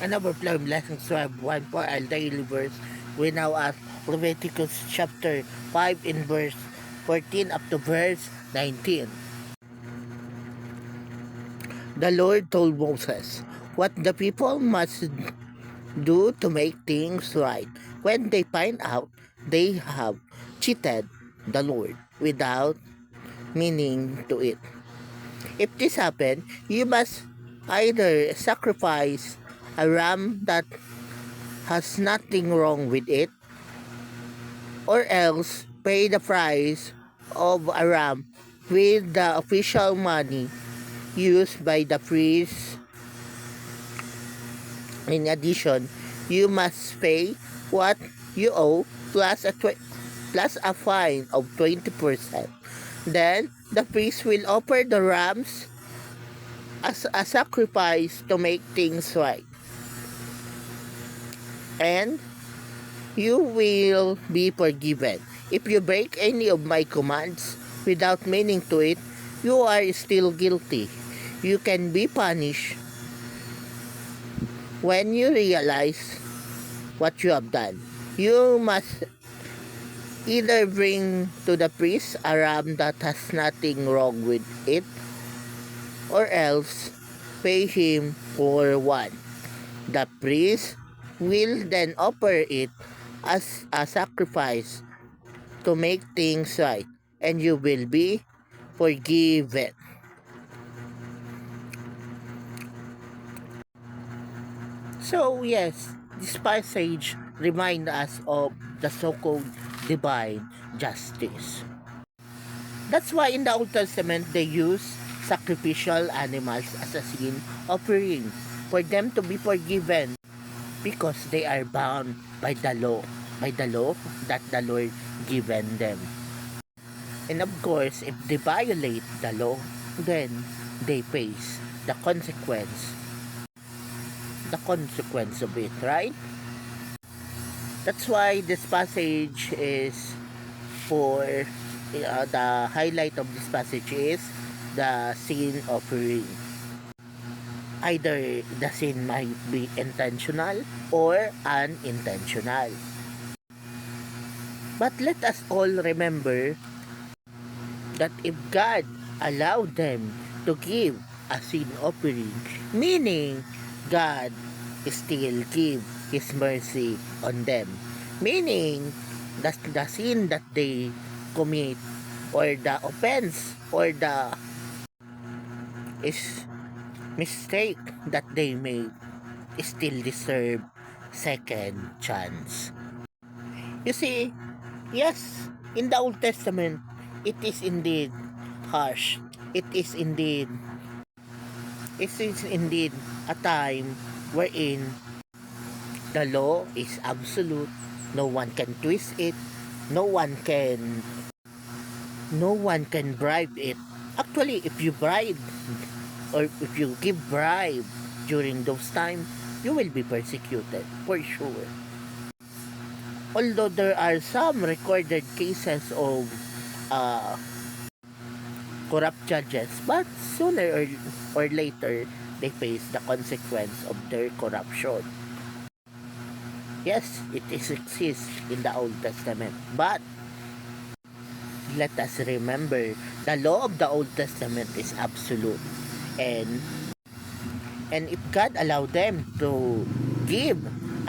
And our plum lessons to have one for our daily verse. We now at Leviticus chapter 5 in verse 14 up to verse 19. The Lord told Moses what the people must do to make things right when they find out they have cheated the Lord without meaning to it. If this happens, you must either sacrifice a ram that has nothing wrong with it, or else pay the price of a ram with the official money used by the priest. In addition, you must pay what you owe plus a fine of 20%. Then the priest will offer the rams as a sacrifice to make things right. And you will be forgiven. If you break any of my commands without meaning to it, you are still guilty. You can be punished when you realize what you have done. You must either bring to the priest a ram that has nothing wrong with it, or else pay him for one. The priest will then offer it as a sacrifice to make things right, and you will be forgiven. So yes, this passage reminds us of the so-called divine justice. That's why in the Old Testament they use sacrificial animals as a sin offering for them to be forgiven because they are bound by the law that the Lord given them. And of course, if they violate the law, then they face the consequence of it, right? That's why this passage is for the highlight of this passage is the sin offering. Either the sin might be intentional or unintentional. But let us all remember that if God allowed them to give a sin offering, meaning God still give His mercy on them. Meaning that the sin that they commit or the offense or the is mistake that they made still deserve second chance. You see, yes, in the Old Testament, it is indeed harsh. It is indeed a time wherein the law is absolute. No one can twist it. No one can bribe it. Actually, if you bribe or if you give bribe during those times, you will be persecuted for sure. Although there are some recorded cases of uh, corrupt judges, but sooner or later, they face the consequence of their corruption. Yes, it exists in the Old Testament, but let us remember the law of the Old Testament is absolute, and if God allowed them to give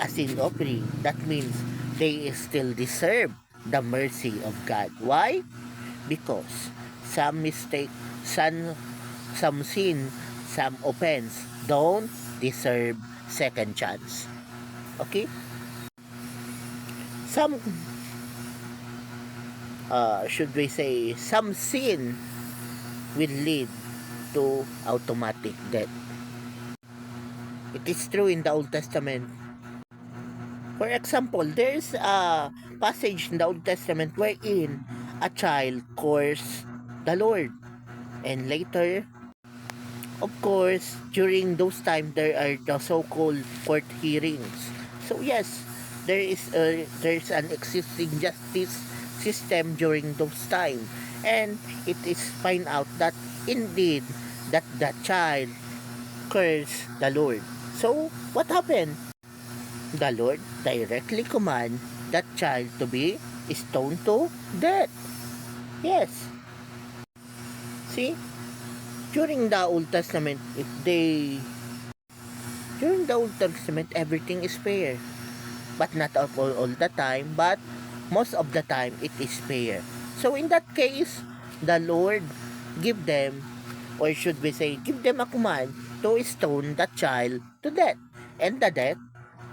a sin offering, that means they still deserve the mercy of God. Why? Because some mistake, some sin, some offense don't deserve second chance. Okay? Some should we say some sin will lead to automatic death. It is true in the Old Testament. For example, there's a passage in the Old Testament wherein a child cursed the Lord, and later, of course, during those times there are the so-called court hearings. So yes, there's an existing justice system during those times, and it is find out that indeed that the child cursed the Lord. So, what happened? The Lord directly command that child to be stoned to death. Yes. See, during the Old Testament, during the Old Testament, everything is fair. But not all the time, but most of the time, it is fair. So in that case, the Lord give them, or should we say, give them a command to stone that child to death. And the death,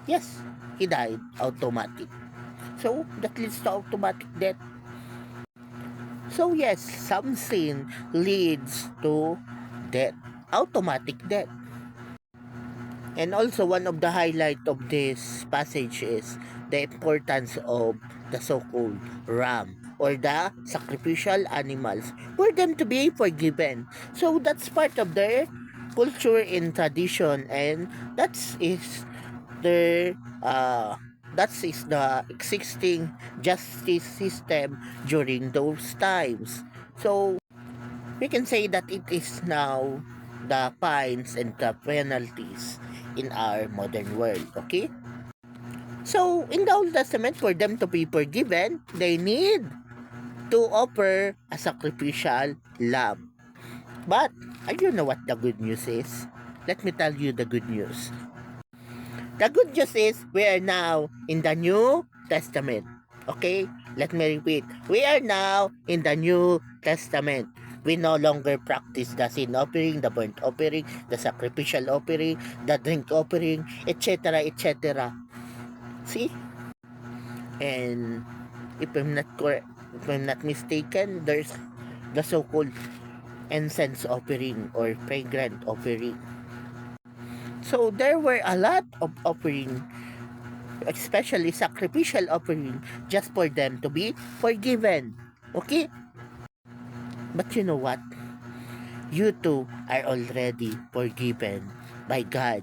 yes, he died automatic. So that leads to automatic death. So yes, some sin leads to death, automatic death. And also one of the highlight of this passage is the importance of the so-called ram or the sacrificial animals for them to be forgiven. So that's part of their culture and tradition, and their that is the existing justice system during those times. So we can say that it is now the fines and the penalties in our modern world, okay? So, in the Old Testament, for them to be forgiven, they need to offer a sacrificial lamb. But, you know what the good news is? Let me tell you the good news. The good news is we are now in the New Testament. Okay? Let me repeat. We are now in the New Testament. We no longer practice the sin offering, the burnt offering, the sacrificial offering, the drink offering, etc., etc. See? And if I'm not mistaken, there's the so-called incense offering or fragrant offering. So there were a lot of offering, especially sacrificial offering, just for them to be forgiven. Okay? But you know what? You too are already forgiven by God.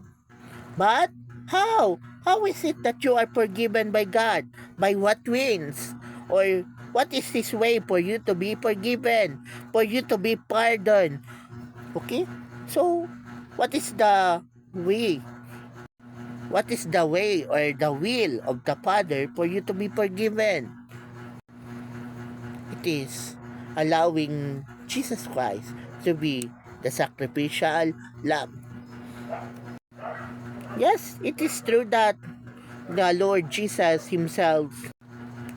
But how? How is it that you are forgiven by God? By what means? Or what is His way for you to be forgiven? For you to be pardoned? Okay? So, what is the way? What is the way or the will of the Father for you to be forgiven? It is allowing Jesus Christ to be the sacrificial lamb. Yes, it is true that the Lord Jesus himself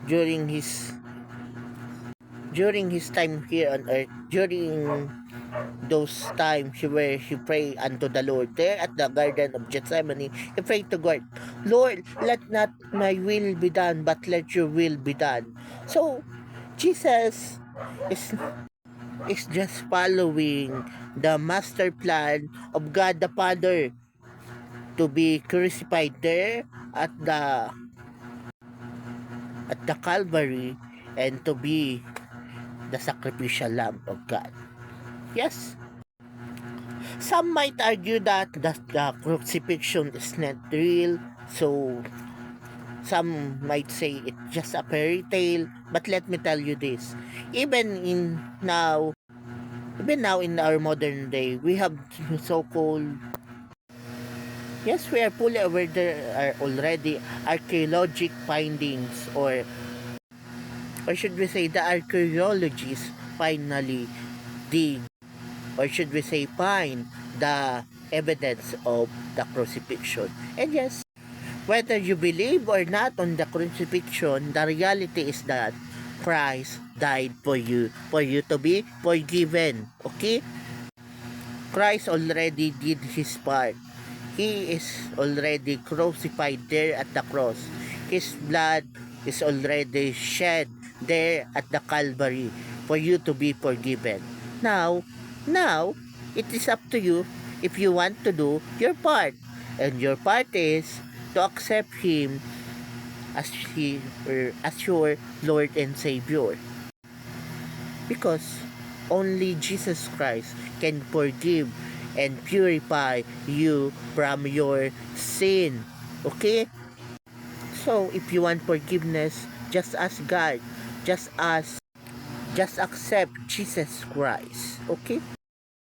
during his time here on earth, during those times where he prayed unto the Lord there at the Garden of Gethsemane, he prayed to God, Lord, let not my will be done, but let your will be done. So, Jesus is just following the master plan of God the Father to be crucified there at the Calvary and to be the sacrificial lamb of God. Yes, some might argue that the crucifixion is not real, so some might say it's just a fairy tale, but let me tell you this, even now in our modern day, we have so-called, yes, we are fully aware there are already archaeological findings, or should we say the archaeologists finally dig, or should we say find the evidence of the crucifixion. And yes, whether you believe or not on the crucifixion, the reality is that Christ died for you to be forgiven. Okay? Christ already did his part. He is already crucified there at the cross. His blood is already shed there at the Calvary for you to be forgiven. Now, it is up to you if you want to do your part. And your part is to accept Him as your Lord and Savior. Because only Jesus Christ can forgive and purify you from your sin. Okay? So, if you want forgiveness, just ask God. Just accept Jesus Christ. Okay?